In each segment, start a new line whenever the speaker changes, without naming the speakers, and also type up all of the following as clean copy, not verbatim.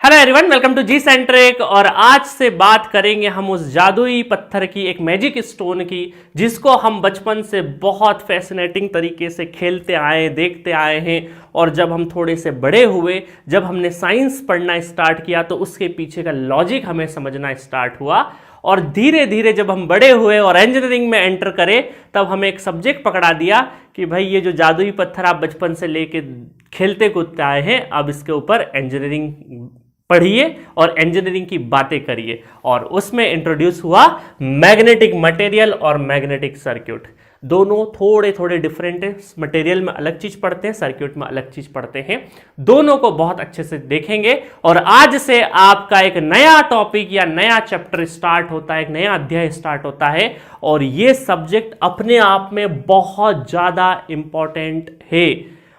Hello everyone, welcome to G centric. और आज से बात करेंगे हम उस जादुई पत्थर की, एक मैजिक स्टोन की, जिसको हम बचपन से बहुत फैसिनेटिंग तरीके से खेलते आए, देखते आए हैं। और जब हम थोड़े से बड़े हुए, जब हमने साइंस पढ़ना स्टार्ट किया, तो उसके पीछे का लॉजिक हमें समझना स्टार्ट हुआ। और धीरे धीरे जब हम बड़े हुए और इंजीनियरिंग में एंटर करें, तब हमें एक सब्जेक्ट पकड़ा दिया कि भाई ये जो जादुई पत्थर आप बचपन से लेके खेलते कूदते आए हैं, अब इसके ऊपर इंजीनियरिंग पढ़िए और इंजीनियरिंग की बातें करिए। और उसमें इंट्रोड्यूस हुआ मैग्नेटिक मटेरियल और मैग्नेटिक सर्किट। दोनों थोड़े थोड़े डिफरेंट है, मटेरियल में अलग चीज पढ़ते हैं, सर्किट में अलग चीज पढ़ते हैं। दोनों को बहुत अच्छे से देखेंगे। और आज से आपका एक नया टॉपिक या नया चैप्टर स्टार्ट होता है, एक नया अध्याय स्टार्ट होता है। और ये सब्जेक्ट अपने आप में बहुत ज्यादा इंपॉर्टेंट है।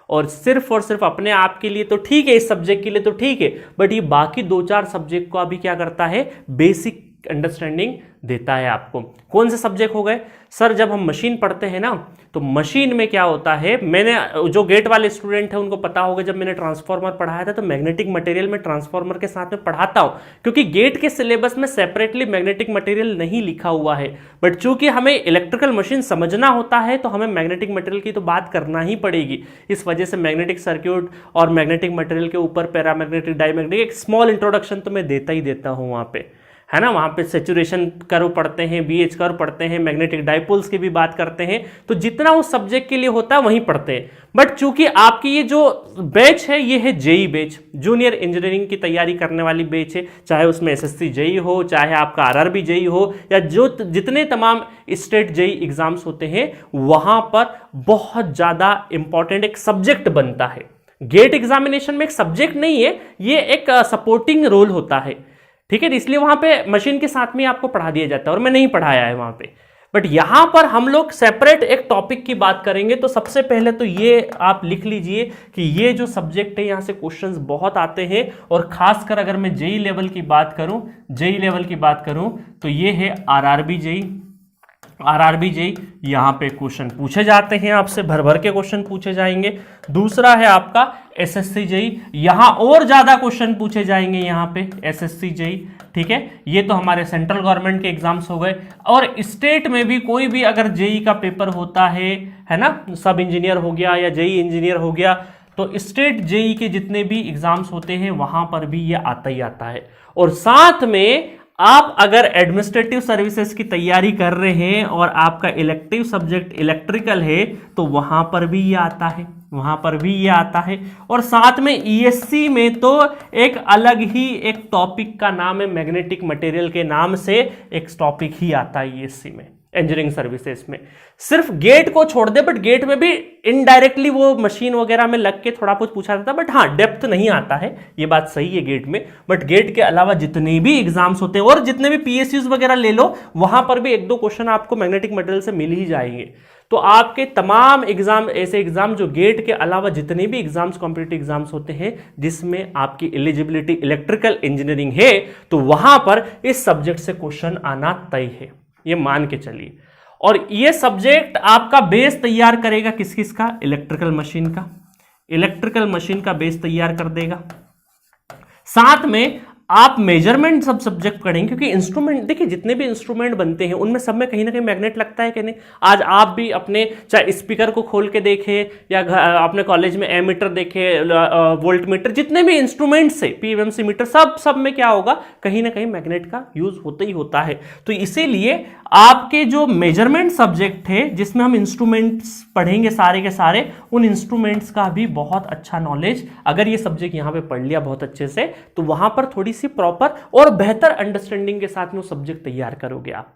और सिर्फ अपने आप के लिए तो ठीक है, इस सब्जेक्ट के लिए तो ठीक है, बट ये बाकी दो चार सब्जेक्ट को अभी क्या करता है, बेसिक अंडरस्टैंडिंग देता है आपको। कौन से सब्जेक्ट हो गए सर? जब हम मशीन पढ़ते हैं ना, तो मशीन में क्या होता है, मैंने जो गेट वाले स्टूडेंट हैं उनको पता होगा, जब मैंने ट्रांसफार्मर पढ़ाया था तो मैग्नेटिक मटेरियल में ट्रांसफार्मर के साथ में पढ़ाता हूं, क्योंकि गेट के सिलेबस में सेपरेटली मैग्नेटिक मटेरियल नहीं लिखा हुआ है। बट चूंकि हमें इलेक्ट्रिकल मशीन समझना होता है, तो हमें मैग्नेटिक मटेरियल की तो बात करना ही पड़ेगी। इस वजह से मैग्नेटिक सर्किट और मैग्नेटिक मटेरियल के ऊपर पैरामैग्नेटिक, डायमैग्नेटिक एक स्मॉल इंट्रोडक्शन तो मैं देता ही देता हूं वहां पे, है ना। वहां पे सैचुरेशन कर्व पढ़ते हैं, बीएच कर्व पढ़ते हैं, मैग्नेटिक डाइपोल्स की भी बात करते हैं। तो जितना उस सब्जेक्ट के लिए होता है वहीं पढ़ते हैं। बट चूंकि आपकी ये जो बैच है, ये है जेई बैच, जूनियर इंजीनियरिंग की तैयारी करने वाली बैच है। चाहे उसमें एसएससी जेई हो, चाहे आपका आरआरबी जेई हो, या जो जितने तमाम स्टेट जेई एग्जाम्स होते हैं, वहां पर बहुत ज्यादा इंपॉर्टेंट एक सब्जेक्ट बनता है। गेट एग्जामिनेशन में एक सब्जेक्ट नहीं है, ये एक सपोर्टिंग रोल होता है, ठीक है। इसलिए वहां पे मशीन के साथ में आपको पढ़ा दिया जाता है, और मैं नहीं पढ़ाया है वहां पे। बट यहां पर हम लोग सेपरेट एक टॉपिक की बात करेंगे। तो सबसे पहले तो ये आप लिख लीजिए कि ये जो सब्जेक्ट है, यहां से क्वेश्चंस बहुत आते हैं। और खासकर अगर मैं जेई लेवल की बात करूं, तो ये है आरआरबी जेई, यहां पे क्वेश्चन पूछे जाते हैं, आपसे भर भर के क्वेश्चन पूछे जाएंगे। दूसरा है आपका एसएससी जेई, यहां और ज्यादा क्वेश्चन पूछे जाएंगे, यहां पे एसएससी जेई, ठीक है। ये तो हमारे सेंट्रल गवर्नमेंट के एग्जाम्स हो गए। और स्टेट में भी कोई भी अगर जेई का पेपर होता है ना, सब इंजीनियर हो गया या जेई इंजीनियर हो गया, तो स्टेट जेई के जितने भी एग्जाम्स होते हैं वहां पर भी ये आता ही आता है। और साथ में आप अगर एडमिनिस्ट्रेटिव सर्विसेज की तैयारी कर रहे हैं और आपका इलेक्टिव सब्जेक्ट इलेक्ट्रिकल है, तो वहां पर भी ये आता है। और साथ में ईएससी में तो एक अलग ही एक टॉपिक का नाम है, मैग्नेटिक मटेरियल के नाम से एक टॉपिक ही आता है ईएससी में, इंजीनियरिंग सर्विसेज में। सिर्फ गेट को छोड़ दे, बट गेट में भी इनडायरेक्टली वो मशीन वगैरह में लग के थोड़ा कुछ पूछा जाता है, बट हाँ, डेप्थ नहीं आता है, ये बात सही है गेट में। बट गेट के अलावा जितने भी एग्जाम्स होते हैं, और जितने भी पीएसयूज वगैरह ले लो, वहां पर भी एक दो क्वेश्चन आपको मैग्नेटिक मटेरियल से मिल ही जाएंगे। तो आपके तमाम एग्जाम, ऐसे एग्जाम जो गेट के अलावा जितने भी एग्जाम्स, कॉम्पिटिटिव एग्जाम्स होते हैं, जिसमें आपकी एलिजिबिलिटी इलेक्ट्रिकल इंजीनियरिंग है, तो वहां पर इस सब्जेक्ट से क्वेश्चन आना तय है, ये मान के चलिए। और ये सब्जेक्ट आपका बेस तैयार करेगा किस का? इलेक्ट्रिकल मशीन का बेस तैयार कर देगा। साथ में आप मेजरमेंट सब सब्जेक्ट पढ़ेंगे, क्योंकि इंस्ट्रूमेंट, देखिए जितने भी इंस्ट्रूमेंट बनते हैं उनमें सब में कहीं ना कहीं मैग्नेट लगता है कि नहीं। आज आप भी अपने चाहे स्पीकर को खोल के देखें, या अपने कॉलेज में एमीटर देखे, वोल्ट मीटर, जितने भी इंस्ट्रूमेंट्स है, पीएमसी मीटर, सब में क्या होगा, कहीं ना कहीं मैग्नेट का यूज होता ही होता है। तो इसीलिए आपके जो मेजरमेंट सब्जेक्ट है, जिसमें हम इंस्ट्रूमेंट्स पढ़ेंगे सारे के सारे, उन इंस्ट्रूमेंट्स का भी बहुत अच्छा नॉलेज, अगर ये सब्जेक्ट यहां पे पढ़ लिया बहुत अच्छे से, तो वहां पर थोड़ी सी प्रॉपर और बेहतर अंडरस्टैंडिंग के साथ में वो सब्जेक्ट तैयार करोगे आप,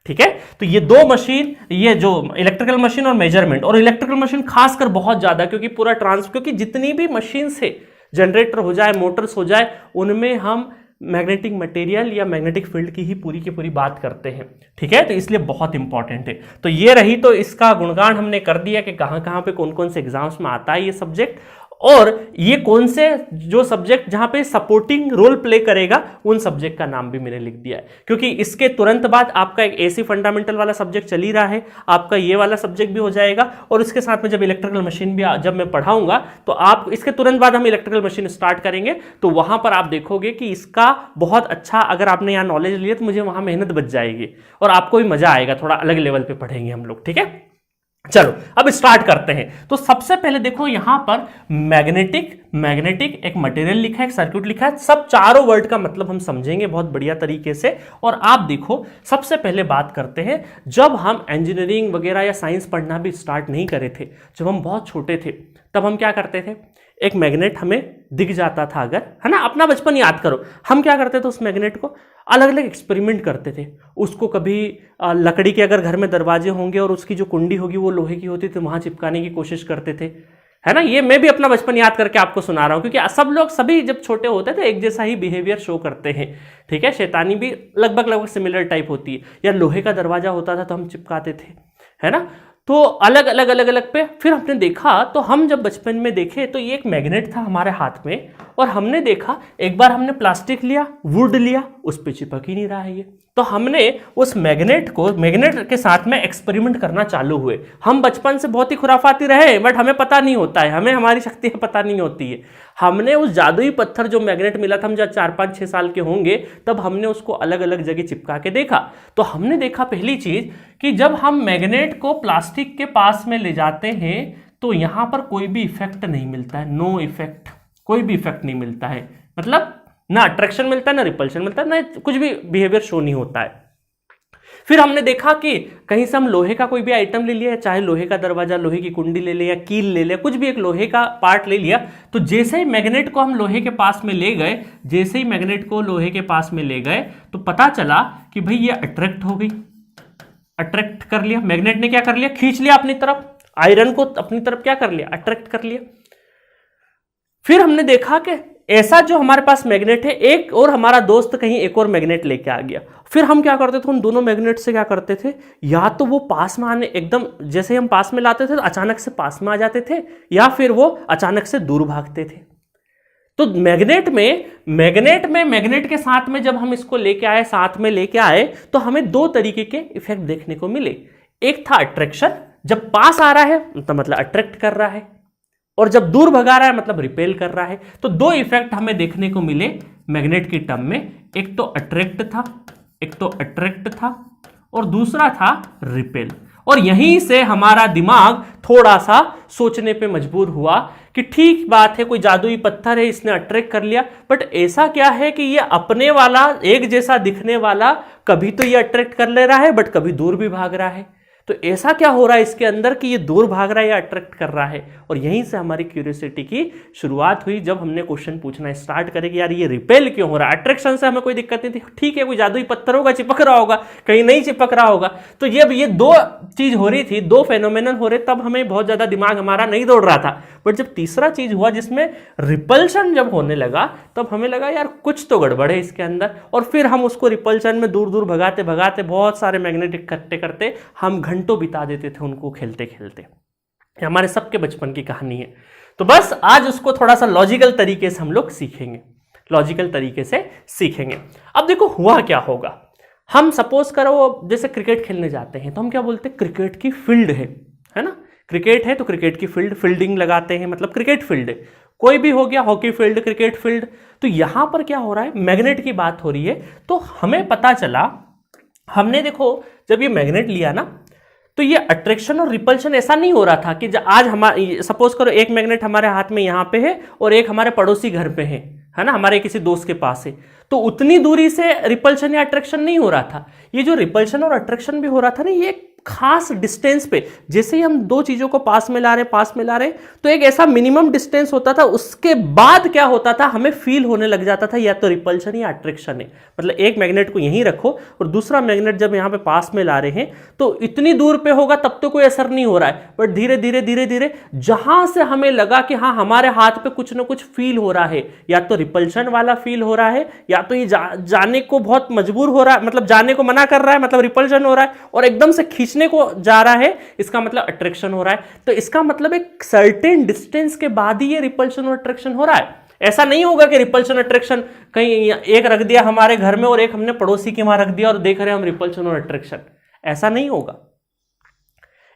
ठीक है। तो ये दो मशीन, ये जो इलेक्ट्रिकल मशीन और मेजरमेंट, और इलेक्ट्रिकल मशीन खासकर बहुत ज्यादा, क्योंकि पूरा क्योंकि जितनी भी मशीन से, जनरेटर हो जाए, मोटर्स हो जाए, उनमें हम मैग्नेटिक मटेरियल या मैग्नेटिक फील्ड की ही पूरी बात करते हैं, ठीक है। तो इसलिए बहुत इंपॉर्टेंट है। तो ये रही, तो इसका गुणगान हमने कर दिया कि कहां पे कौन कौन से एग्जाम्स में आता है ये सब्जेक्ट। और ये कौन से जो सब्जेक्ट जहां पे सपोर्टिंग रोल प्ले करेगा उन सब्जेक्ट का नाम भी मैंने लिख दिया है, क्योंकि इसके तुरंत बाद आपका एक एसी फंडामेंटल वाला सब्जेक्ट चल ही रहा है, आपका ये वाला सब्जेक्ट भी हो जाएगा और उसके साथ में जब इलेक्ट्रिकल मशीन भी जब मैं पढ़ाऊंगा तो आप इसके तुरंत बाद हम इलेक्ट्रिकल मशीन स्टार्ट करेंगे, तो वहां पर आप देखोगे कि इसका बहुत अच्छा अगर आपने यहां नॉलेज लिया तो मुझे वहां मेहनत बच जाएगी और आपको भी मजा आएगा, थोड़ा अलग लेवल पे पढ़ेंगे हम लोग। ठीक है, चलो अब स्टार्ट करते हैं। तो सबसे पहले देखो यहां पर मैग्नेटिक एक मटेरियल लिखा है, एक सर्किट लिखा है, सब चारों वर्ड का मतलब हम समझेंगे बहुत बढ़िया तरीके से। और आप देखो सबसे पहले बात करते हैं, जब हम इंजीनियरिंग वगैरह या साइंस पढ़ना भी स्टार्ट नहीं करे थे, जब हम बहुत छोटे थे तब हम क्या करते थे, एक मैग्नेट हमें दिख जाता था अगर, है ना, अपना बचपन याद करो, हम क्या करते थे उस मैग्नेट को अलग अलग एक्सपेरिमेंट करते थे। उसको कभी लकड़ी के अगर घर में दरवाजे होंगे और उसकी जो कुंडी होगी वो लोहे की होती थी, वहां चिपकाने की कोशिश करते थे, है ना। ये मैं भी अपना बचपन याद करके आपको सुना रहा हूं, क्योंकि सब लोग सभी जब छोटे होते थे एक जैसा ही बिहेवियर शो करते हैं। ठीक है, शैतानी भी लगभग सिमिलर टाइप होती है। या लोहे का दरवाजा होता था तो हम चिपकाते थे, है ना। तो अलग अलग पे फिर हमने देखा, तो हम जब बचपन में देखे तो ये एक मैग्नेट था हमारे हाथ में, और हमने देखा एक बार हमने प्लास्टिक लिया, वुड लिया, उस पे चिपक ही नहीं रहा है ये। तो हमने उस मैग्नेट के साथ में एक्सपेरिमेंट करना चालू हुए। हम बचपन से बहुत ही खुराफाती रहे, बट हमें पता नहीं होता है, हमें हमारी शक्तियां पता नहीं होती है। हमने उस जादुई पत्थर जो मैग्नेट मिला था, हम जब 4-5-6 साल के होंगे तब हमने उसको अलग अलग जगह चिपका के देखा। तो हमने देखा पहली चीज कि जब हम मैग्नेट को प्लास्टिक के पास में ले जाते हैं तो यहां पर कोई भी इफेक्ट नहीं मिलता है, नो इफेक्ट, कोई भी इफेक्ट नहीं मिलता है, मतलब ना अट्रैक्शन मिलता है ना रिपल्शन मिलता है, ना कुछ भी बिहेवियर शो नहीं होता है। फिर हमने देखा कि कहीं से हम लोहे का कोई भी आइटम ले लिया, चाहे लोहे का दरवाजा, लोहे की कुंडी ले लिया, कील ले लिया, कुछ भी एक लोहे का पार्ट ले लिया, तो जैसे ही मैग्नेट को हम लोहे के पास में ले गए, जैसे ही मैग्नेट को लोहे के पास में ले गए तो पता चला कि भाई ये अट्रैक्ट हो गई, अट्रैक्ट कर लिया मैग्नेट ने, क्या कर लिया, खींच लिया अपनी तरफ, आयरन को अपनी तरफ क्या कर लिया, अट्रैक्ट कर लिया। फिर हमने देखा कि ऐसा जो हमारे पास मैग्नेट है, एक और हमारा दोस्त कहीं एक और मैग्नेट लेके आ गया। फिर हम क्या करते थे, उन दोनों मैग्नेट से क्या करते थे, या तो वो पास में आने एकदम जैसे ही हम पास में लाते थे तो अचानक से पास में आ जाते थे, या फिर वो अचानक से दूर भागते थे। तो मैग्नेट के साथ में जब हम इसको लेके आए, साथ में लेके आए, तो हमें दो तरीके के इफेक्ट देखने को मिले। एक था अट्रैक्शन, जब पास आ रहा है तो मतलब अट्रैक्ट कर रहा है, और जब दूर भगा रहा है मतलब रिपेल कर रहा है। तो दो इफेक्ट हमें देखने को मिले मैग्नेट की टर्म में, एक तो अट्रैक्ट था और दूसरा था रिपेल। और यहीं से हमारा दिमाग थोड़ा सा सोचने पे मजबूर हुआ कि ठीक बात है, कोई जादुई पत्थर है, इसने अट्रैक्ट कर लिया, बट ऐसा क्या है कि ये अपने वाला एक जैसा दिखने वाला कभी तो ये अट्रैक्ट कर ले रहा है बट कभी दूर भी भाग रहा है। तो ऐसा क्या हो रहा है इसके अंदर कि ये दूर भाग रहा है या अट्रैक्ट कर रहा है। और यहीं से हमारी क्यूरियोसिटी की शुरुआत हुई, जब हमने क्वेश्चन पूछना स्टार्ट करे कि यार ये रिपेल क्यों हो रहा है। अट्रैक्शन से हमें कोई दिक्कत नहीं थी, ठीक है कोई जादुई पत्थर होगा, चिपक रहा होगा, कहीं नहीं चिपक रहा होगा। तो ये दो चीज हो रही थी, दो फेनोमेनन हो रहे, तब हमें बहुत ज्यादा दिमाग हमारा नहीं दौड़ रहा था। बट जब तीसरा चीज हुआ जिसमें रिपल्शन जब होने लगा, तब हमें लगा यार कुछ तो गड़बड़ है इसके अंदर। और फिर हम उसको रिपल्शन में दूर दूर भगाते भगाते बहुत सारे मैग्नेट इकट्ठे करते हम घंटों बिता देते थे उनको खेलते खेलते। हमारे सबके बचपन की कहानी है। तो बस आज उसको थोड़ा सा लॉजिकल तरीके से हम लोग सीखेंगे, लॉजिकल तरीके से सीखेंगे। अब देखो हुआ क्या होगा, हम सपोज करो जैसे क्रिकेट खेलने जाते हैं तो हम क्या बोलते हैं, क्रिकेट की फील्ड है ना, क्रिकेट है तो क्रिकेट की फील्डिंग लगाते हैं, मतलब क्रिकेट फील्ड है। कोई भी हो गया, हॉकी फील्ड, क्रिकेट फील्ड। तो यहां पर क्या हो रहा है, मैग्नेट की बात हो रही है। तो हमें पता चला, हमने देखो जब ये मैग्नेट लिया ना, तो ये अट्रैक्शन और रिपल्शन ऐसा नहीं हो रहा था कि आज हमारे सपोज करो एक मैग्नेट हमारे हाथ में यहाँ पे है और एक हमारे पड़ोसी घर पे है ना, हमारे किसी दोस्त के पास है, तो उतनी दूरी से रिपल्शन या अट्रैक्शन नहीं हो रहा था। ये जो रिपल्शन और अट्रैक्शन भी हो रहा था ना, ये खास डिस्टेंस पे, जैसे ही हम दो चीजों को पास में ला रहे तो एक ऐसा मिनिमम डिस्टेंस होता था, उसके बाद क्या होता था, हमें फील होने लग जाता था या तो रिपल्शन या अट्रैक्शन है। मतलब एक मैग्नेट को यहीं रखो और दूसरा मैग्नेट जब यहां पे पास में ला रहे हैं तो इतनी दूर पे होगा तब तो कोई असर नहीं हो रहा है, बट धीरे धीरे धीरे धीरे जहां से हमें लगा कि हाँ हमारे हाथ पे कुछ ना कुछ फील हो रहा है, या तो रिपल्शन वाला फील हो रहा है, या तो ये जाने को बहुत मजबूर हो रहा है, मतलब जाने को मना कर रहा है, मतलब रिपल्शन हो रहा है, और एकदम से खींच खींचने को जा रहा है, इसका मतलब अट्रैक्शन हो रहा है। तो इसका मतलब एक सर्टेन डिस्टेंस के बाद ही ये रिपल्शन और अट्रैक्शन हो रहा है। ऐसा नहीं होगा कि रिपल्शन अट्रैक्शन कहीं एक रख दिया हमारे घर में और एक हमने पड़ोसी के वहां रख दिया और देख रहे हैं हम रिपल्शन और अट्रैक्शन, ऐसा नहीं होगा।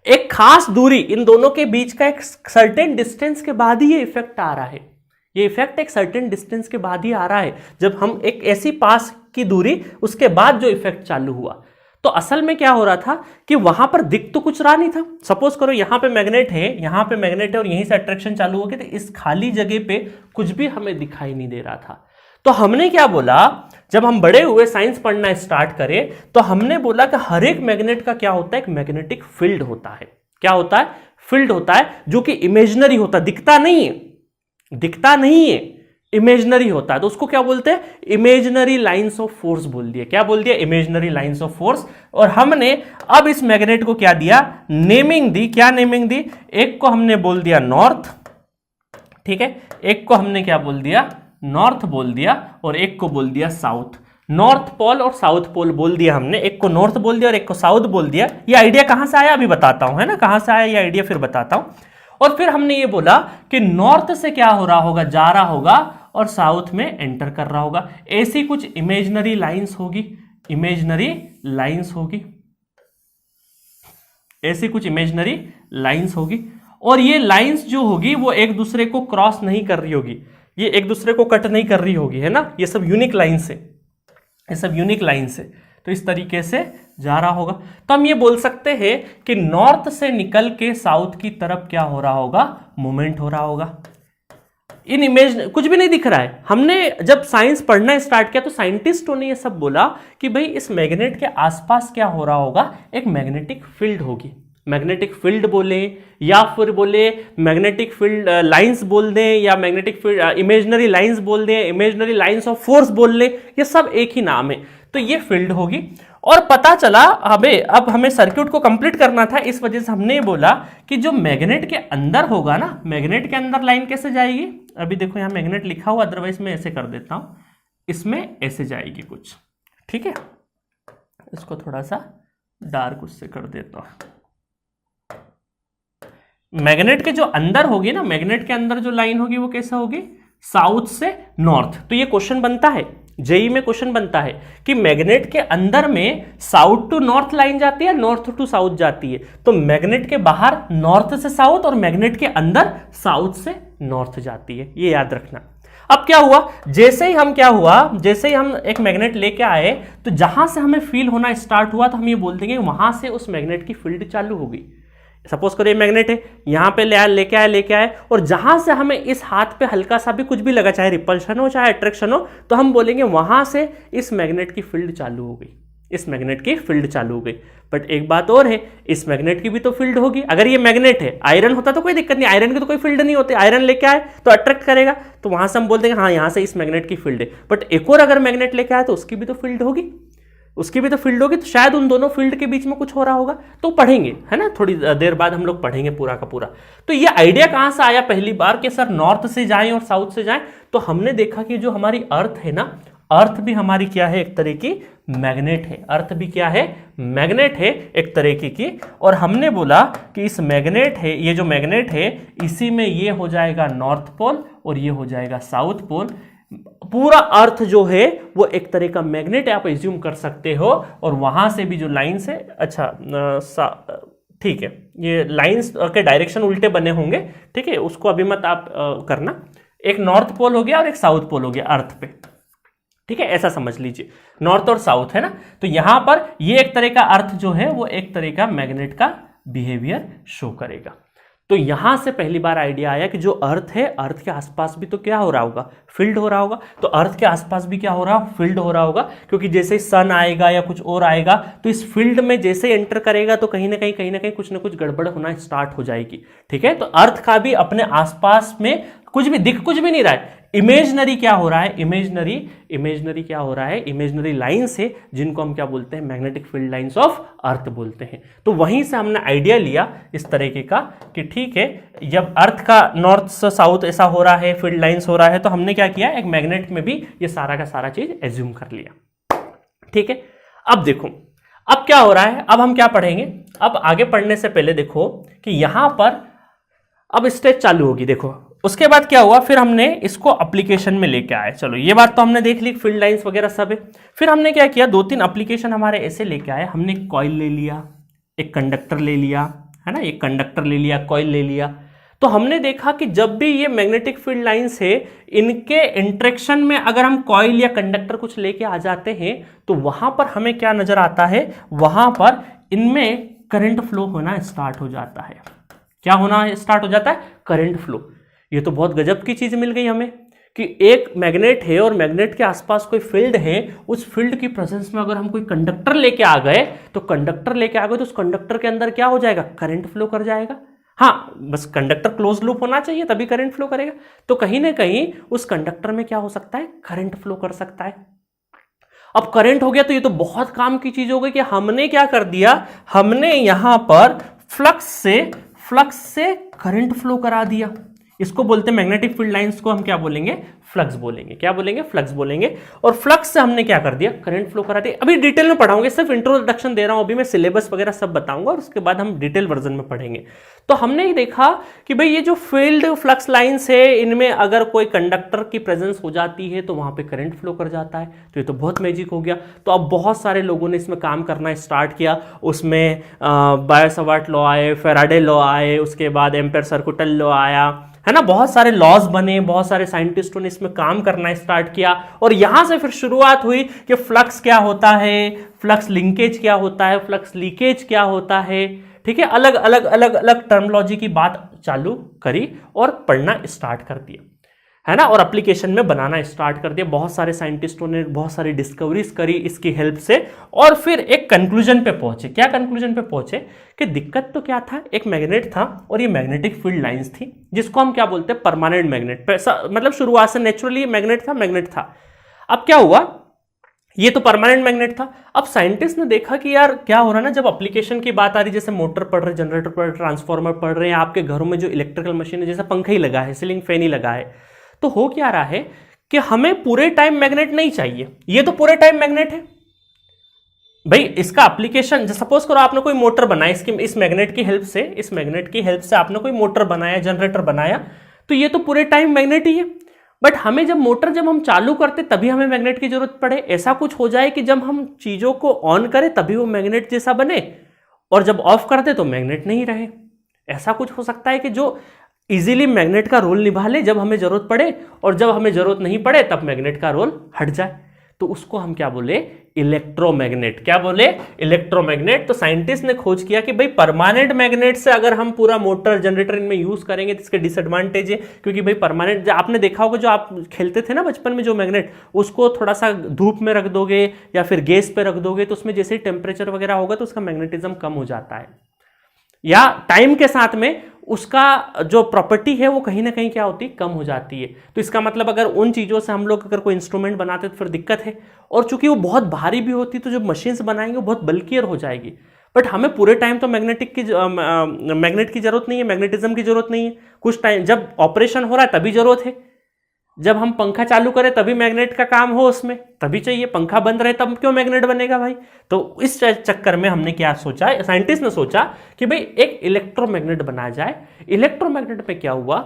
एक खास दूरी इन दोनों के बीच का एक सर्टेन डिस्टेंस के बाद ही ये इफेक्ट आ रहा है। ये इफेक्ट एक सर्टेन डिस्टेंस के बाद ही आ रहा है, जब हम एक ऐसी पास की दूरी उसके बाद जो इफेक्ट चालू हुआ। तो असल में क्या हो रहा था कि वहां पर दिख तो कुछ रहा नहीं था। सपोज करो यहां पे मैग्नेट है, यहां पे मैग्नेट है और यहीं से अट्रैक्शन चालू हो गया, तो इस खाली जगह पे कुछ भी हमें दिखाई नहीं दे रहा था। तो हमने क्या बोला, जब हम बड़े हुए साइंस पढ़ना स्टार्ट करें तो हमने बोला कि हर एक मैग्नेट का क्या होता है, एक मैग्नेटिक फील्ड होता है। क्या होता है? फील्ड होता है, जो कि इमेजिनरी होता है, दिखता नहीं है, दिखता नहीं है, इमेजिनरी होता है। तो उसको क्या बोलते हैं? इमेजिनरी लाइंस ऑफ फोर्स बोल दिया। क्या बोल दिया? Imaginary lines of force. और हमने अब इस मैग्नेट को क्या दिया? नेमिंग दी। क्या नेमिंग दी? एक को हमने बोल दिया नॉर्थ, ठीक है, एक को हमने क्या बोल दिया? नॉर्थ बोल दिया, और एक को बोल दिया साउथ। नॉर्थ पोल और साउथ पोल बोल दिया हमने, एक को नॉर्थ बोल दिया और एक को साउथ बोल दिया। ये आइडिया कहां से आया अभी बताता हूं, है ना, कहां से आया ये आइडिया फिर बताता हूं। और फिर हमने ये बोला कि नॉर्थ से क्या हो रहा होगा? जा रहा होगा और साउथ में एंटर कर रहा होगा। ऐसी कुछ इमेजिनरी लाइंस होगी, इमेजिनरी लाइंस होगी, ऐसी कुछ इमेजिनरी लाइंस होगी। और ये लाइंस जो होगी वो एक दूसरे को क्रॉस नहीं कर रही होगी, ये एक दूसरे को कट नहीं कर रही होगी, है ना। ये सब यूनिक लाइंस है, ये सब यूनिक लाइंस है। तो इस तरीके से जा रहा होगा। तो हम ये बोल सकते हैं कि नॉर्थ से निकल के साउथ की तरफ क्या हो रहा होगा? मूवमेंट हो रहा होगा। इन इमेज कुछ भी नहीं दिख रहा है। हमने जब साइंस पढ़ना स्टार्ट किया तो साइंटिस्टों ने ये सब बोला कि भाई इस मैग्नेट के आसपास क्या हो रहा होगा? एक मैग्नेटिक फील्ड होगी। मैग्नेटिक फील्ड बोले या फिर बोले मैग्नेटिक फील्ड लाइंस बोल दें, या मैग्नेटिक फील्ड इमेजिनरी लाइंस बोल दें, इमेजिनरी लाइंस ऑफ फोर्स बोल लें, ये सब एक ही नाम है। तो ये फील्ड होगी। और पता चला अब हमें सर्किट को कंप्लीट करना था, इस वजह से हमने बोला कि जो मैग्नेट के अंदर होगा ना, मैग्नेट के अंदर लाइन कैसे जाएगी? अभी देखो यहां मैग्नेट लिखा हुआ, अदरवाइज मैं ऐसे कर देता हूं, इसमें ऐसे जाएगी कुछ, ठीक है। इसको थोड़ा सा डार्क उससे कर देता हूं। मैग्नेट के जो अंदर होगी ना, मैग्नेट के अंदर जो लाइन होगी वो कैसा होगी? साउथ से नॉर्थ। तो ये क्वेश्चन बनता है, जेई में क्वेश्चन बनता है कि मैग्नेट के अंदर में साउथ टू नॉर्थ लाइन जाती है, नॉर्थ टू साउथ जाती है। तो मैग्नेट के बाहर नॉर्थ से साउथ और मैग्नेट के अंदर साउथ से नॉर्थ जाती है, ये याद रखना। अब क्या हुआ? जैसे ही हम एक मैग्नेट लेके आए तो जहां से हमें फील होना स्टार्ट हुआ तो हम ये बोल देंगे वहां से उस मैग्नेट की फील्ड चालू होगी। सपोज करो ये मैग्नेट है, यहां पे लेके आए और जहां से हमें इस हाथ पे हल्का सा भी कुछ भी लगा, चाहे रिपल्शन हो चाहे अट्रैक्शन हो, तो हम बोलेंगे वहां से इस मैग्नेट की फील्ड चालू हो गई, इस मैग्नेट की फील्ड चालू हो गई। बट एक बात और है, इस मैग्नेट की भी तो फील्ड होगी। अगर ये मैग्नेट है, आयरन होता तो कोई दिक्कत नहीं, आयरन की तो कोई फील्ड नहीं होती, आयरन लेके आए तो अट्रैक्ट करेगा, तो वहां से हम बोल देंगे हाँ यहां से इस मैग्नेट की फील्ड है। बट एक और अगर मैग्नेट लेके आए तो उसकी भी तो फील्ड होगी, उसकी भी तो फील्ड होगी। तो शायद उन दोनों फील्ड के बीच में कुछ हो रहा होगा, तो पढ़ेंगे, है ना, थोड़ी देर बाद हम लोग पढ़ेंगे पूरा का पूरा। तो ये आइडिया कहां से आया पहली बार कि सर नॉर्थ से जाएं और साउथ से जाएं? तो हमने देखा कि जो हमारी अर्थ है ना, अर्थ भी हमारी क्या है? एक तरह की मैग्नेट है। अर्थ भी क्या है? मैग्नेट है एक तरीके की। और हमने बोला कि इस मैग्नेट है, ये जो मैग्नेट है इसी में ये हो जाएगा नॉर्थ पोल और ये हो जाएगा साउथ पोल। पूरा अर्थ जो है वो एक तरह का मैग्नेट आप एज्यूम कर सकते हो। और वहां से भी जो लाइंस है, अच्छा ठीक है, ये लाइंस के डायरेक्शन उल्टे बने होंगे, ठीक है, उसको अभी मत आप करना। एक नॉर्थ पोल हो गया और एक साउथ पोल हो गया अर्थ पे, ठीक है, ऐसा समझ लीजिए, नॉर्थ और साउथ, है ना। तो यहां पर ये एक तरह का अर्थ जो है वो एक तरह का मैग्नेट का बिहेवियर शो करेगा। तो यहां से पहली बार आइडिया आया कि जो अर्थ है, अर्थ के आसपास भी तो क्या हो रहा होगा? फील्ड हो रहा होगा। तो अर्थ के आसपास भी क्या हो रहा है? फील्ड हो रहा होगा, क्योंकि जैसे ही सन आएगा या कुछ और आएगा तो इस फील्ड में जैसे ही एंटर करेगा तो कहीं ना कहीं कुछ ना कुछ गड़बड़ होना स्टार्ट हो जाएगी, ठीक है। तो अर्थ का भी अपने आसपास में कुछ भी नहीं रहा है। इमेजनरी क्या हो रहा है? इमेजनरी क्या हो रहा है? इमेजनरी लाइंस है जिनको हम क्या बोलते हैं? Magnetic field lines of earth बोलते हैं। तो वहीं से हमने आइडिया लिया इस तरीके का कि ठीक है, जब अर्थ का नॉर्थ से साउथ ऐसा हो रहा है, फील्ड लाइंस हो रहा है, तो हमने क्या किया, एक मैग्नेट में भी ये सारा का सारा चीज एज्यूम कर लिया, ठीक है। अब देखो, अब क्या हो रहा है, अब हम क्या पढ़ेंगे, अब आगे पढ़ने से पहले देखो कि यहां पर अब स्टेज चालू होगी। देखो उसके बाद क्या हुआ, फिर हमने इसको एप्लीकेशन में लेके आए। चलो ये बात तो हमने देख ली, फील्ड लाइंस वगैरह सब है। फिर हमने क्या किया, 2-3 एप्लीकेशन हमारे ऐसे लेके आए। हमने एक कॉइल ले लिया, एक कंडक्टर ले लिया, है ना, एक कंडक्टर ले लिया, कॉइल ले लिया। तो हमने देखा कि जब भी ये मैग्नेटिक फील्ड लाइंस है, इनके इंटरेक्शन में अगर हम कॉइल या कंडक्टर कुछ लेके आ जाते हैं तो वहां पर हमें क्या नजर आता है, वहां पर इनमें करंट फ्लो होना स्टार्ट हो जाता है। क्या होना स्टार्ट हो जाता है, करंट फ्लो। ये तो बहुत गजब की चीज मिल गई हमें कि एक मैग्नेट है और मैग्नेट के आसपास कोई फील्ड है, उस फील्ड की प्रेजेंस में अगर हम कोई कंडक्टर लेके आ गए तो उस कंडक्टर के अंदर क्या हो जाएगा, करंट फ्लो कर जाएगा। हाँ, बस कंडक्टर क्लोज लूप होना चाहिए तभी करंट फ्लो करेगा। तो कहीं ना कहीं उस कंडक्टर में क्या हो सकता है, करंट फ्लो कर सकता है। अब करंट हो गया तो ये तो बहुत काम की चीज हो गई कि हमने क्या कर दिया, हमने यहां पर फ्लक्स से करंट फ्लो करा दिया। इसको बोलते हैं मैग्नेटिक फील्ड लाइंस को हम क्या बोलेंगे, फ्लक्स बोलेंगे। क्या बोलेंगे, फ्लक्स बोलेंगे। और फ्लक्स से हमने क्या कर दिया, करंट फ्लो करा दिया। अभी डिटेल में पढ़ाऊंगे, सिर्फ इंट्रोडक्शन दे रहा हूं, अभी मैं सिलेबस वगैरह सब बताऊंगा और उसके बाद हम डिटेल वर्जन में पढ़ेंगे। तो हमने ये देखा कि भाई ये जो फील्ड फ्लक्स लाइंस है, इनमें अगर कोई कंडक्टर की प्रेजेंस हो जाती है तो वहां पे करंट फ्लो कर जाता है। तो ये तो बहुत मैजिक हो गया। तो अब बहुत सारे लोगों ने इसमें काम करना स्टार्ट किया। उसमें बायो-सावर्ट लॉ आए, फैराडे लॉ आए, उसके बाद एम्पेयर-सर्कुटल लॉ आया, है ना, बहुत सारे लॉज बने, बहुत सारे साइंटिस्टों ने इसमें काम करना स्टार्ट किया। और यहां से फिर शुरुआत हुई कि फ्लक्स क्या होता है, फ्लक्स लिंकेज क्या होता है, फ्लक्स लीकेज क्या होता है, ठीक है, अलग अलग अलग अलग टर्मिनोलॉजी की बात चालू करी और पढ़ना स्टार्ट कर दिया, है ना, और एप्लीकेशन में बनाना स्टार्ट कर दिया। बहुत सारे साइंटिस्टों ने बहुत सारी डिस्कवरीज करी इसकी हेल्प से, और फिर एक कंक्लूजन पे पहुंचे। क्या कंक्लूजन पे पहुंचे कि दिक्कत तो क्या था, एक मैग्नेट था और ये मैग्नेटिक फील्ड लाइंस थी, जिसको हम क्या बोलते हैं, परमानेंट मैग्नेट। मतलब शुरुआत से नेचुरली मैग्नेट था। अब क्या हुआ, ये तो परमानेंट मैग्नेट था। अब साइंटिस्ट ने देखा कि यार क्या हो रहा है ना, जब एप्लीकेशन की बात आ रही, जैसे मोटर पढ़ रहे, जनरेटर पढ़ रहे, ट्रांसफार्मर पढ़ रहे हैं, आपके घरों में जो इलेक्ट्रिकल मशीन है, जैसे पंखा ही लगा है, सीलिंग फैन ही लगा है, तो हो क्या रहा है कि हमें पूरे टाइम मैग्नेट नहीं चाहिए। ये तो पूरे टाइम मैग्नेट है भाई, इसका एप्लीकेशन, सपोज करो आपने कोई मोटर बनाया, इस मैग्नेट की हेल्प से आपने कोई मोटर बनाया, जनरेटर बनाया, तो ये तो पूरे टाइम मैग्नेट ही है। बट हमें जब हम चालू करते तभी हमें मैग्नेट की जरूरत पड़े। ऐसा कुछ हो जाए कि जब हम चीजों को ऑन करें तभी वो मैग्नेट जैसा बने, और जब ऑफ करते तो मैग्नेट नहीं रहे। ऐसा कुछ हो सकता है कि जो इजीली मैग्नेट का रोल निभा ले जब हमें जरूरत पड़े, और जब हमें जरूरत नहीं पड़े तब मैग्नेट का रोल हट जाए। तो उसको हम क्या बोले, इलेक्ट्रोमैग्नेट। क्या बोले, इलेक्ट्रोमैग्नेट। तो साइंटिस्ट ने खोज किया कि भाई परमानेंट मैग्नेट से अगर हम पूरा मोटर जनरेटर इनमें यूज करेंगे तो इसके डिसएडवांटेज है, क्योंकि भाई परमानेंट, आपने देखा होगा जो आप खेलते थे ना बचपन में, जो मैग्नेट, उसको थोड़ा सा धूप में रख दोगे या फिर गैस पे रख दोगे तो उसमें जैसे ही टेम्परेचर वगैरह होगा तो उसका मैग्नेटिज्म कम हो जाता है, या टाइम के साथ में उसका जो प्रॉपर्टी है वो कहीं ना कहीं क्या होती है, कम हो जाती है। तो इसका मतलब अगर उन चीज़ों से हम लोग अगर कोई इंस्ट्रूमेंट बनाते तो फिर दिक्कत है, और चूंकि वो बहुत भारी भी होती तो जो मशीन्स बनाएंगे वो बहुत बल्कियर हो जाएगी। बट हमें पूरे टाइम तो मैग्नेट की जरूरत नहीं है, मैग्नेटिज्म की जरूरत नहीं है। कुछ टाइम जब ऑपरेशन हो रहा है तभी जरूरत है, जब हम पंखा चालू करें तभी मैग्नेट का काम हो उसमें तभी चाहिए, पंखा बंद रहे तब क्यों मैग्नेट बनेगा भाई। तो इस चक्कर में हमने क्या सोचा, साइंटिस्ट ने सोचा कि भाई एक इलेक्ट्रोमैग्नेट बनाया जाए। इलेक्ट्रोमैग्नेट पे क्या हुआ,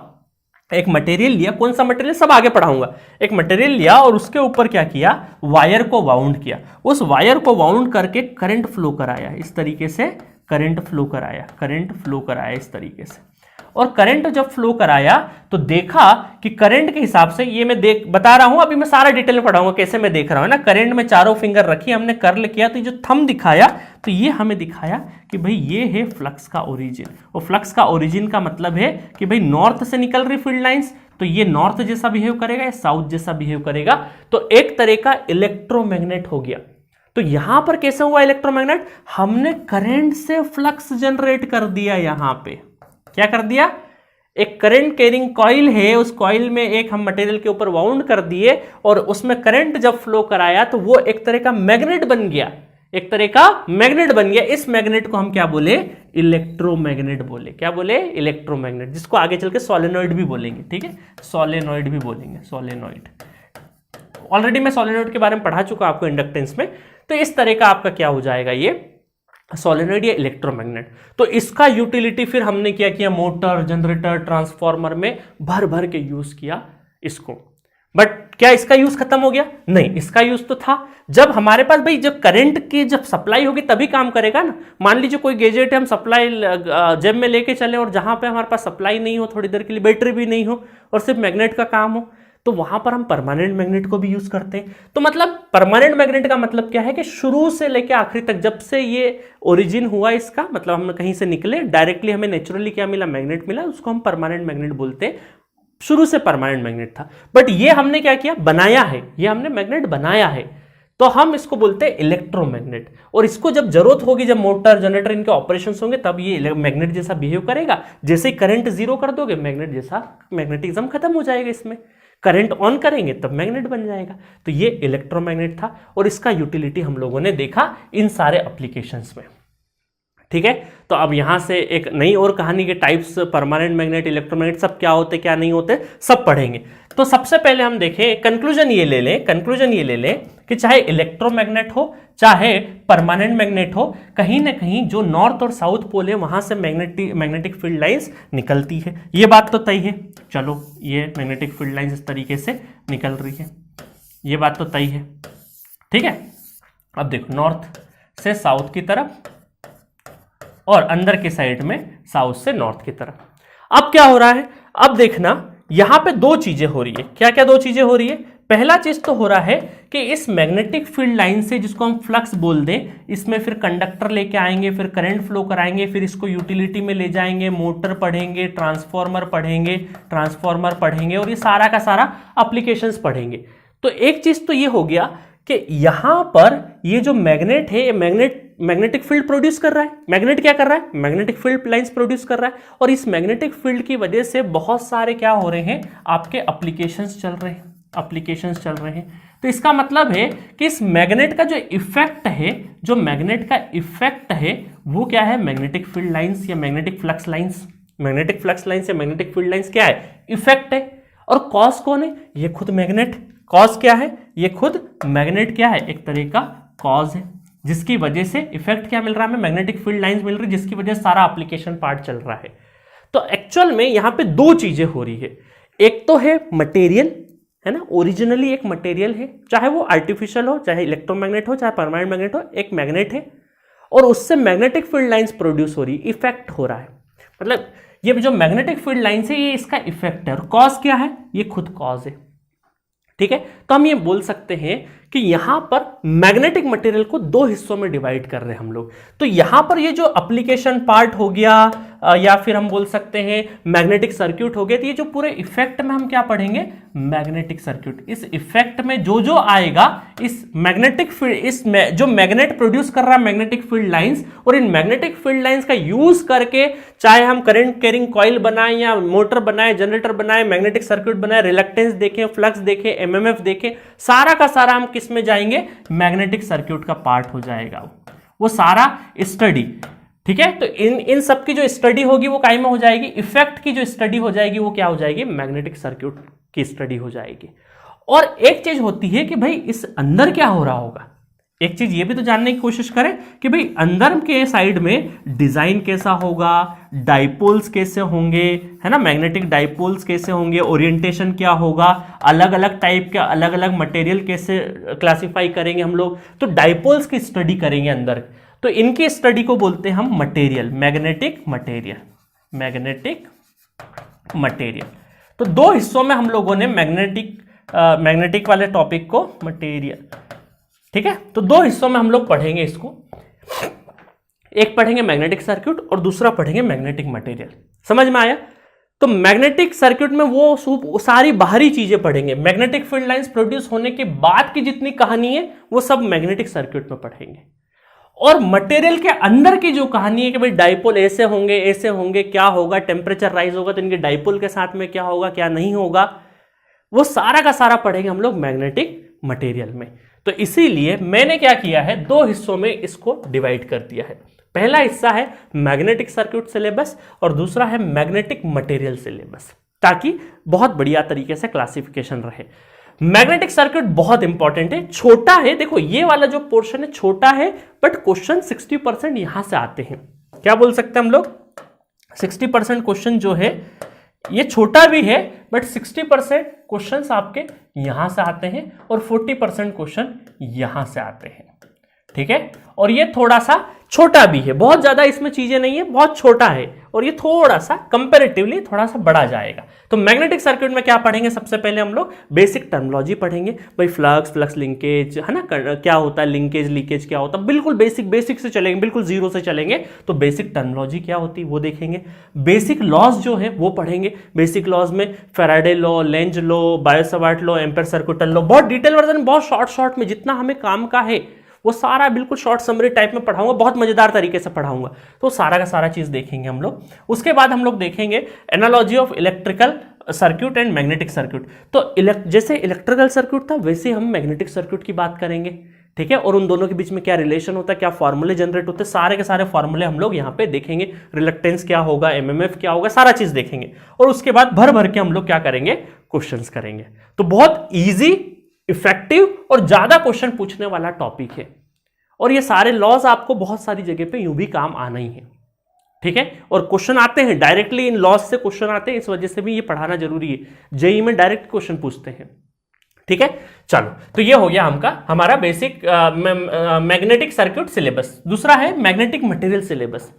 एक मटेरियल लिया, कौन सा मटेरियल सब आगे पढ़ाऊंगा, एक मटेरियल लिया और उसके ऊपर क्या किया, वायर को वाउंड किया। उस वायर को वाउंड करके करंट फ्लो कराया, इस तरीके से करंट फ्लो कराया इस तरीके से। और करंट जब फ्लो कराया तो देखा कि करंट के हिसाब से, ये मैं बता रहा हूं, अभी मैं सारा डिटेल में पढ़ाऊंगा कैसे मैं देख रहा हूं ना। करंट में चारों फिंगर रखी, हमने कर्ल किया, तो ये जो थंब दिखाया तो ये हमें दिखाया कि भाई ये है फ्लक्स का ओरिजिन। और फ्लक्स का ओरिजिन का मतलब है कि भाई नॉर्थ से निकल रही फील्ड लाइंस, तो ये नॉर्थ जैसा बिहेव करेगा या साउथ जैसा बिहेव करेगा, तो एक तरह का इलेक्ट्रोमैग्नेट हो गया। तो यहां पर कैसे हुआ इलेक्ट्रोमैग्नेट, हमने करंट से फ्लक्स जनरेट कर दिया। यहां पे क्या कर दिया, एक करंट कैरिंग कॉइल है, उस कॉइल में एक हम मटेरियल के ऊपर वाउंड कर दिए और उसमें करंट जब फ्लो कराया तो वो एक तरह का मैग्नेट बन गया, इस मैग्नेट को हम क्या बोले, इलेक्ट्रोमैग्नेट बोले। क्या बोले, इलेक्ट्रोमैग्नेट, जिसको आगे चल के सोलेनॉइड भी बोलेंगे, ठीक है, सोलेनॉइड भी बोलेंगे, सोलेनॉइड। ऑलरेडी मैं सोलेनॉइड के बारे में पढ़ा चुका आपको इंडक्टेंस में। तो इस तरह का आपका क्या हो जाएगा, ये सोलेनॉइड या इलेक्ट्रोमैग्नेट। तो इसका यूटिलिटी फिर हमने क्या किया, मोटर, जनरेटर, ट्रांसफार्मर में भर भर के यूज किया इसको। बट क्या इसका यूज खत्म हो गया? नहीं, इसका यूज तो था। जब हमारे पास भाई जब करंट की जब सप्लाई होगी तभी काम करेगा ना। मान लीजिए कोई गैजेट है, हम सप्लाई जेब में लेके चले और जहां पे हमारे पास सप्लाई नहीं हो थोड़ी देर के लिए, बैटरी भी नहीं हो और सिर्फ मैग्नेट का काम हो, तो वहां पर हम परमानेंट मैग्नेट को भी यूज करते हैं। तो मतलब परमानेंट मैग्नेट का मतलब क्या है कि शुरू से लेकर आखिरी तक, जब से ये ओरिजिन हुआ इसका, मतलब हम कहीं से निकले डायरेक्टली हमें नेचुरली क्या मिला, मैग्नेट मिला, उसको हम परमानेंट मैग्नेट बोलते हैं। शुरू से परमानेंट मैग्नेट था, बट ये हमने क्या किया, बनाया है, ये हमने मैग्नेट बनाया है, तो हम इसको बोलते हैं इलेक्ट्रोमैग्नेट। और इसको जब जरूरत होगी, जब मोटर, जनरेटर इनके ऑपरेशंस होंगे, तब ये मैग्नेट जैसा बिहेव करेगा। जैसे ही करंट जीरो कर दोगे, मैग्नेट जैसा मैग्नेटिज्म खत्म हो जाएगा इसमें। करंट ऑन करेंगे तब मैग्नेट बन जाएगा। तो ये इलेक्ट्रोमैग्नेट था और इसका यूटिलिटी हम लोगों ने देखा इन सारे एप्लीकेशंस में। ठीक है, तो अब यहां से एक नई और कहानी के टाइप्स, परमानेंट मैग्नेट, इलेक्ट्रोमैग्नेट सब क्या होते क्या नहीं होते सब पढ़ेंगे। तो सबसे पहले हम देखें, कंक्लूजन ये ले लें कि चाहे इलेक्ट्रोमैग्नेट हो चाहे परमानेंट मैग्नेट हो, कहीं ना कहीं जो नॉर्थ और साउथ पोल है वहां से मैग्नेटिक फील्ड लाइंस निकलती है। ये बात तो तय है। चलो, ये मैग्नेटिक फील्ड लाइंस इस तरीके से निकल रही है, ये बात तो तय है। ठीक है, अब देखो, नॉर्थ से साउथ की तरफ और अंदर के साइड में साउथ से नॉर्थ की तरफ। अब क्या हो रहा है, अब देखना, यहां पे दो चीजें हो रही है। क्या क्या दो चीजें हो रही है? पहला चीज तो हो रहा है कि इस मैग्नेटिक फील्ड लाइन से, जिसको हम फ्लक्स बोल दें, इसमें फिर कंडक्टर लेके आएंगे, फिर करंट फ्लो कराएंगे, फिर इसको यूटिलिटी में ले जाएंगे, मोटर पढ़ेंगे, ट्रांसफार्मर पढ़ेंगे और ये सारा का सारा एप्लीकेशंस पढ़ेंगे। तो एक चीज तो ये हो गया कि यहां पर ये जो मैग्नेट है, मैग्नेटिक फील्ड प्रोड्यूस कर रहा है। मैग्नेट क्या कर रहा है? मैग्नेटिक फील्ड लाइंस प्रोड्यूस कर रहा है, और इस मैग्नेटिक फील्ड की वजह से बहुत सारे क्या हो रहे हैं, आपके एप्लीकेशंस चल रहे हैं। तो इसका मतलब है कि इस मैग्नेट का जो इफेक्ट है, वो क्या है, मैग्नेटिक फील्ड लाइंस या magnetic flux lines. Magnetic flux lines या मैग्नेटिक फील्ड लाइंस क्या है, इफेक्ट है। और कॉज कौन है? ये खुद मैग्नेट। कॉज क्या है? ये खुद मैग्नेट क्या है, एक तरह का कॉज है, जिसकी वजह से इफेक्ट क्या मिल रहा है हमें, मैग्नेटिक फील्ड लाइंस मिल रही है, जिसकी वजह से सारा एप्लीकेशन पार्ट चल रहा है। तो एक्चुअल में यहां पे दो चीजें हो रही है। एक तो है मटेरियल, है ना, ओरिजिनली एक मटेरियल है, चाहे वो आर्टिफिशियल हो, चाहे इलेक्ट्रोमैग्नेट हो, चाहे परमानेंट मैग्नेट हो, एक मैग्नेट है और उससे मैग्नेटिक फील्ड लाइंस प्रोड्यूस हो रही है, इफेक्ट हो रहा है। मतलब ये जो मैग्नेटिक फील्ड लाइंस है, ये इसका इफेक्ट है, और कॉज क्या है, ये खुद कॉज है। ठीक है, तो हम ये बोल सकते हैं कि यहां पर मैग्नेटिक मटेरियल को दो हिस्सों में डिवाइड कर रहे हैं हम लोग। तो यहां पर ये जो एप्लीकेशन पार्ट हो गया, या फिर हम बोल सकते हैं मैग्नेटिक सर्किट हो गया, तो ये जो पूरे इफेक्ट में हम क्या पढ़ेंगे, मैग्नेटिक सर्किट। इस इफेक्ट में जो जो आएगा, इस मैग्नेटिक फील्ड, जो मैग्नेट प्रोड्यूस कर रहा है मैग्नेटिक फील्ड लाइंस, और इन मैग्नेटिक फील्ड लाइंस का यूज करके चाहे हम करंट कैरिंग कॉइल बनाएं या मोटर बनाएं, जनरेटर बनाएं, मैग्नेटिक सर्किट बनाएं, रिलक्टेंस देखें, फ्लक्स देखें, एमएमएफ देखें, सारा का सारा हम किस में जाएंगे, मैग्नेटिक सर्किट का पार्ट हो जाएगा वो सारा स्टडी। ठीक है, तो इन सब की जो स्टडी होगी वो काय में हो जाएगी, इफेक्ट की जो स्टडी हो जाएगी वो क्या हो जाएगी, मैग्नेटिक सर्किट की स्टडी हो जाएगी। और एक चीज होती है कि भाई इस अंदर क्या हो रहा होगा, एक चीज ये भी तो जानने की कोशिश करें कि भाई अंदर के साइड में डिजाइन कैसा होगा, डाइपोल्स कैसे होंगे, है ना, मैग्नेटिक डाइपोल्स कैसे होंगे, ओरिएंटेशन क्या होगा, अलग अलग टाइप के अलग अलग मटेरियल कैसे क्लासिफाई करेंगे हम लोग। तो डाइपोल्स की स्टडी करेंगे अंदर, तो इनकी स्टडी को बोलते हैं हम मटेरियल, मैग्नेटिक मटेरियल। तो दो हिस्सों में हम लोगों ने मैग्नेटिक वाले टॉपिक को, मटेरियल, ठीक है, तो दो हिस्सों में हम लोग पढ़ेंगे इसको। एक पढ़ेंगे मैग्नेटिक सर्किट और दूसरा पढ़ेंगे मैग्नेटिक मटेरियल। समझ में आया? तो मैग्नेटिक सर्किट में वो सारी बाहरी चीजें पढ़ेंगे, मैग्नेटिक फील्ड लाइंस प्रोड्यूस होने के बाद की जितनी कहानी है वो सब मैग्नेटिक सर्किट में पढ़ेंगे। और मटेरियल के अंदर की जो कहानी है कि भाई डाइपोल ऐसे होंगे, क्या होगा, टेम्परेचर राइज होगा तो इनके डाइपोल के साथ में क्या होगा, क्या नहीं होगा, वो सारा का सारा पढ़ेंगे हम लोग मैग्नेटिक मटेरियल में। तो इसीलिए मैंने क्या किया है, दो हिस्सों में इसको डिवाइड कर दिया है। पहला हिस्सा है मैग्नेटिक सर्किट सिलेबस और दूसरा है मैग्नेटिक मटेरियल सिलेबस, ताकि बहुत बढ़िया तरीके से क्लासिफिकेशन रहे। मैग्नेटिक सर्किट बहुत इंपॉर्टेंट है, छोटा है, देखो ये वाला जो पोर्शन है छोटा है, बट क्वेश्चन 60% यहां से आते हैं। क्या बोल सकते हैं हम लोग, 60% क्वेश्चन जो है ये छोटा भी है, बट 60% क्वेश्चंस आपके यहां से आते हैं और 40% क्वेश्चन यहां से आते हैं। ठीक है, और ये थोड़ा सा छोटा भी है, बहुत ज्यादा इसमें चीजें नहीं है, बहुत छोटा है, और ये थोड़ा सा कंपैरेटिवली थोड़ा सा बड़ा जाएगा। तो मैग्नेटिक सर्किट में क्या पढ़ेंगे, सबसे पहले हम लोग बेसिक टर्मिनोलॉजी पढ़ेंगे, भाई फ्लक्स लिंकेज है ना, क्या होता है, लिंकेज लीकेज क्या होता है, बिल्कुल बेसिक से चलेंगे, बिल्कुल जीरो से चलेंगे। तो बेसिक टर्मिनोलॉजी क्या होती है वो देखेंगे, बेसिक लॉज जो है वो पढ़ेंगे। बेसिक लॉज में Faraday law, Lenz law, Biot-Savart law, ampere circuital law, बहुत डिटेल वर्जन, बहुत शॉर्ट में जितना हमें काम का है वो सारा बिल्कुल शॉर्ट समरी टाइप में पढ़ाऊंगा, बहुत मजेदार तरीके से पढ़ाऊंगा। तो सारा का सारा चीज देखेंगे हम लोग। उसके बाद हम लोग देखेंगे analogy of electrical circuit and magnetic circuit. तो जैसे इलेक्ट्रिकल सर्किट था वैसे हम मैग्नेटिक सर्किट की बात करेंगे। ठीक है, और उन दोनों के बीच में क्या रिलेशन होता है, क्या फॉर्मूले जनरेट होते हैं, सारे के सारे फॉर्मूले हम लोग यहाँ पे देखेंगे। रिलक्टेंस क्या होगा, एमएमएफ क्या होगा, सारा चीज देखेंगे। और उसके बाद भर भर के हम लोग क्या करेंगे, क्वेश्चंस करेंगे। तो बहुत ईजी, इफेक्टिव और ज्यादा क्वेश्चन पूछने वाला टॉपिक है। और ये सारे लॉज आपको बहुत सारी जगह पे यूं भी काम आना ही है। ठीक है, और क्वेश्चन आते हैं डायरेक्टली, इन लॉज से क्वेश्चन आते हैं, इस वजह से भी ये पढ़ाना जरूरी है। जेईई में डायरेक्ट क्वेश्चन पूछते हैं। ठीक है, चलो, तो ये हो गया हमारा बेसिक मैग्नेटिक सर्किट सिलेबस। दूसरा है मैग्नेटिक मटेरियल सिलेबस।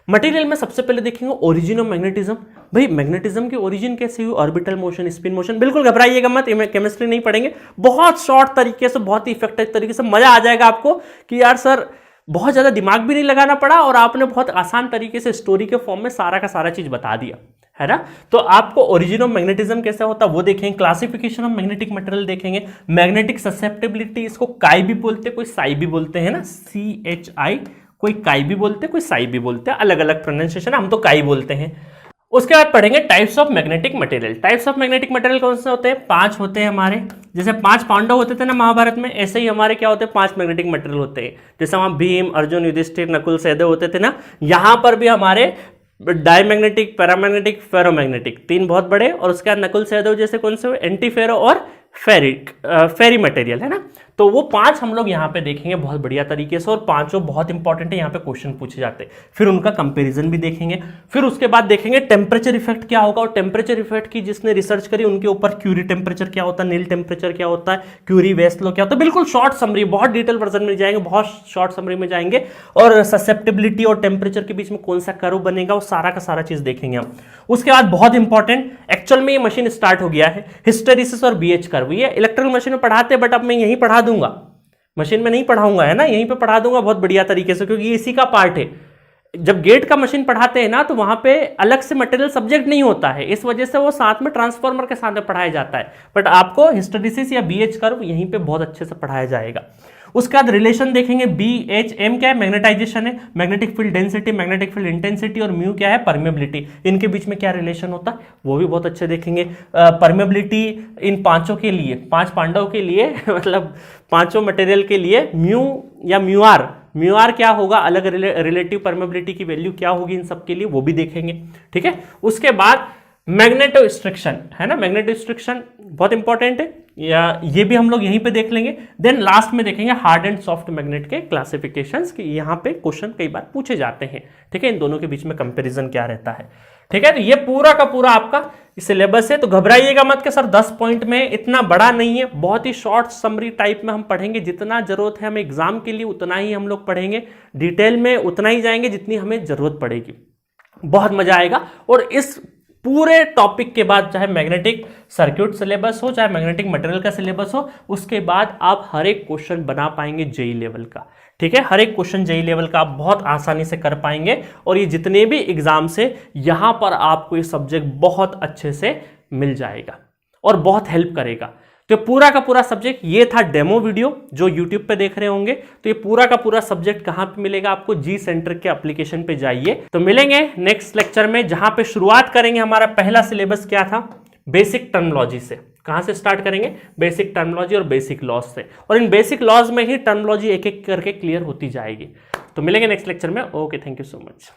मटेरियल में सबसे पहले देखेंगे ओरिजिन ऑफ मैग्नेटिज्म। भाई मैग्नेटिज्म की ओरिजिन कैसे हुई, ऑर्बिटल मोशन, स्पिन मोशन। बिल्कुल घबराइएगा मत, केमिस्ट्री नहीं पढ़ेंगे, बहुत शॉर्ट तरीके से, बहुत ही इफेक्टिव तरीके से, मजा आ जाएगा आपको कि यार सर बहुत ज्यादा दिमाग भी नहीं लगाना पड़ा और आपने बहुत आसान तरीके से स्टोरी के फॉर्म में सारा का सारा चीज बता दिया, है ना। तो आपको ओरिजिन ऑफ मैग्नेटिज्म कैसे होता है वो देखेंगे, क्लासिफिकेशन ऑफ मैग्नेटिक मटेरियल देखेंगे, मैग्नेटिक ससेप्टेबिलिटी, इसको काई भी बोलते हैं, कोई साई भी बोलते हैं ना, CHI, कोई काई भी बोलते हैं, कोई साई भी बोलते हैं, अलग अलग प्रोनाउंसिएशन, हम तो काई बोलते हैं। उसके बाद पढ़ेंगे types of magnetic material. Types of magnetic material कौन से होते हैं, 5 होते हैं हमारे। जैसे 5 पांडव होते थे ना महाभारत में, ऐसे ही हमारे क्या होते हैं, 5 मैग्नेटिक मटेरियल होते हैं। जैसे वहां भीम, अर्जुन, युधिष्ठिर, नकुल, सहदेव होते थे ना, यहां पर भी हमारे डायमैग्नेटिक, पैरामैग्नेटिक, फेरोमैग्नेटिक, 3 बहुत बड़े, और उसके बाद नकुल, सहदेव जैसे कौन से, एंटी फेरो और फेरी मटेरियल, है ना। तो वो 5 हम लोग यहाँ पे देखेंगे बहुत बढ़िया तरीके से, और पांचों बहुत इंपॉर्टेंट है, यहाँ पे क्वेश्चन पूछे जाते हैं। फिर उनका कंपैरिजन भी देखेंगे। फिर उसके बाद देखेंगे टेम्परेचर इफेक्ट क्या होगा, और टेम्परेचर इफेक्ट की जिसने रिसर्च करी उनके ऊपर, क्यूरी टेम्परेचर क्या होता है, नील टेम्परेचर क्या होता है, क्यूरी वेस्ट लॉ क्या होता है, बिल्कुल शॉर्ट समरी, बहुत डिटेल वर्जन में जाएंगे, बहुत शॉर्ट समरी में जाएंगे। और ससेप्टेबिलिटी और टेम्परेचर के बीच में कौन सा कर्व बनेगा, वो सारा का सारा चीज देखेंगे हम। उसके बाद बहुत इंपॉर्टेंट, एक्चुअल में ये मशीन स्टार्ट हो गया है, हिस्टेरिसिस और BH कर्व। ये इलेक्ट्रिकल मशीन में पढ़ाते हैं, बट अब मैं यहीं पढ़ा दूंगा, मशीन में नहीं पढ़ाऊंगा, है ना, यहीं पे पढ़ा दूंगा बहुत बढ़िया तरीके से, क्योंकि इसी का पार्ट है। जब गेट का मशीन पढ़ाते हैं ना, तो वहां पे अलग से मटेरियल सब्जेक्ट नहीं होता है, इस वजह से वो साथ में ट्रांसफार्मर के साथ में पढ़ाया जाता है। बट आपको हिस्टेरिसिस या BH कर्व यहीं पे बहुत अच्छे से पढ़ाया जाएगा। उसके बाद रिलेशन देखेंगे, BHM क्या है, मैग्नेटाइजेशन है, magnetic field density, magnetic field intensity, और म्यू क्या है, परमेबिलिटी। इनके बीच में क्या रिलेशन होता है वो भी बहुत अच्छे देखेंगे। परमेबिलिटी इन पांचों के लिए, 5 पांडव के लिए मतलब पांचों मटेरियल के लिए म्यू या म्यू आर क्या होगा, अलग रिलेटिव परमेबिलिटी की वैल्यू क्या होगी इन सब के लिए, वो भी देखेंगे। ठीक है, उसके बाद मैग्नेटोस्ट्रिक्शन, है ना, मैग्नेटोस्ट्रिक्शन बहुत इंपॉर्टेंट है, या ये भी हम लोग यहीं पे देख लेंगे। देन लास्ट में देखेंगे हार्ड एंड सॉफ्ट मैग्नेट के क्लासिफिकेशंस की, यहाँ पे क्वेश्चन कई बार पूछे जाते हैं। ठीक है, इन दोनों के बीच में कंपैरिजन क्या रहता है। ठीक है, तो ये पूरा का पूरा आपका सिलेबस है। तो घबराइएगा मत कि सर 10 पॉइंट में, इतना बड़ा नहीं है, बहुत ही शॉर्ट समरी टाइप में हम पढ़ेंगे। जितना जरूरत है हमें एग्जाम के लिए उतना ही हम लोग पढ़ेंगे, डिटेल में उतना ही जाएंगे जितनी हमें जरूरत पड़ेगी। बहुत मजा आएगा। और इस पूरे टॉपिक के बाद, चाहे मैग्नेटिक सर्किट सिलेबस हो, चाहे मैग्नेटिक मटेरियल का सिलेबस हो, उसके बाद आप हर एक क्वेश्चन बना पाएंगे जेईई लेवल का। ठीक है, हर एक क्वेश्चन जेईई लेवल का आप बहुत आसानी से कर पाएंगे। और ये जितने भी एग्जाम से, यहां पर आपको ये सब्जेक्ट बहुत अच्छे से मिल जाएगा और बहुत हेल्प करेगा। तो पूरा का पूरा सब्जेक्ट, ये था डेमो वीडियो जो YouTube पे देख रहे होंगे। तो ये पूरा का पूरा सब्जेक्ट कहां पे मिलेगा आपको, जी सेंटर के एप्लीकेशन पे जाइए। तो मिलेंगे नेक्स्ट लेक्चर में, जहां पे शुरुआत करेंगे। हमारा पहला सिलेबस क्या था, बेसिक टर्मिनोलॉजी से। कहां से स्टार्ट करेंगे, बेसिक टर्मिनोलॉजी और बेसिक लॉज से। और इन बेसिक लॉज में ही टर्मिनोलॉजी एक एक करके क्लियर होती जाएगी। तो मिलेंगे नेक्स्ट लेक्चर में। Okay, thank you so much.